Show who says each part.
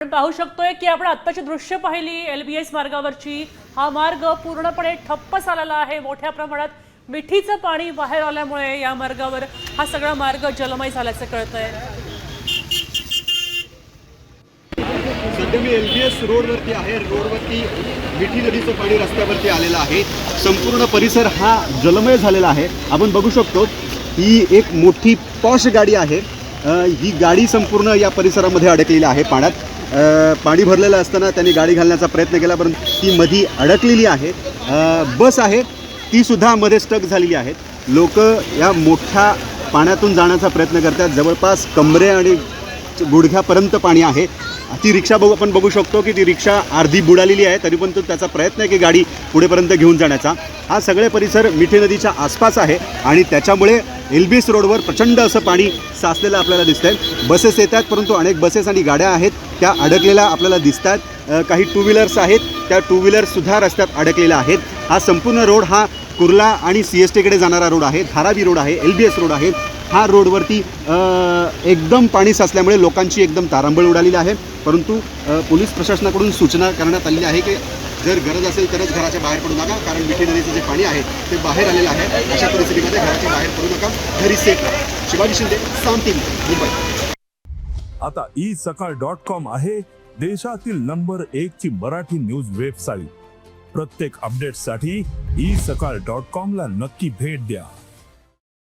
Speaker 1: पाहू शकतोय की आपण आत्ताची दृश्य पाहिली LBS मार्गावरची। हा मार्ग पूर्णपणे ठप्प झालेला आहे। मोठ्या प्रमाणात मिठीचं पाणी बाहेर आल्यामुळे या मार्गावर हा सगळा मार्ग जलमय झाल्याचं कळतंय।
Speaker 2: सध्या मी LBS रोडवरती आहे। रोडवरती मिठी नदीचं पाणी रस्त्यावरती आलेलं आहे। संपूर्ण परिसर हा जलमय झालेला आहे। आपण बघू शकतो ही एक मोठी पॉश गाडी आहे। ही गाडी संपूर्ण या परिसरामध्ये अडकलेली आहे। पाणी भरलेलं असताना त्यांनी गाडी घालण्याचा प्रयत्न केला, परंतु ती मध्ये अडकलेली आहे। बस आहे ती सुद्धा मध्ये स्टक झालेली आहे। लोक या मोठ्या पाण्यातून जाण्याचा प्रयत्न करतात। जवळपास कमरे आणि गुडघ्यापर्यंत पाणी आहे। ती रिक्षा आपण बघू शकतो की ती रिक्षा अर्धी बुडालेली आहे, तरी पण तो त्याचा प्रयत्न आहे की गाडी पुढेपर्यंत घेऊन जाण्याचा। हा सगळे परिसर मिठी नदीच्या आसपास आहे आणि त्याच्यामुळे LBS रोडवर प्रचंड असं पाणी साचलेलं आपल्याला दिसतंय। बसेस येतात, परंतु अनेक बसेस आणि गाड्या आहेत त्या अडकलेल्या आपल्याला दिसतात। काही टू व्हीलर्स आहेत, त्या टू व्हीलर्ससुद्धा रस्त्यात अडकलेल्या आहेत। हा संपूर्ण रोड हा कुर्ला आणि CSTकडे जाणारा रोड आहे। धारावी रोड आहे, LBS रोड आहे। हा रोडवरती एकदम पाणी साचल्यामुळे लोकांची एकदम तारांबळ उडालेली आहे, परंतु पोलीस प्रशासनाकडून सूचना करण्यात आलेली आहे की जर गरज असेल तरच घराच्या बाहेर पडू नका, कारण मिठी नदीचं जे पाणी आहे ते बाहेर आलेलं आहे। अशा परिस्थितीमध्ये घराच्या बाहेर पडू नका, घरी सेफ राहा। शिवाजी शिंदे, साम TV, मुंबई।
Speaker 3: आता isakal.com आहे देशातील नंबर 1 ची मराठी न्यूज वेबसाईट। प्रत्येक अपडेटसाठी isakal.com ला नक्की भेट द्या।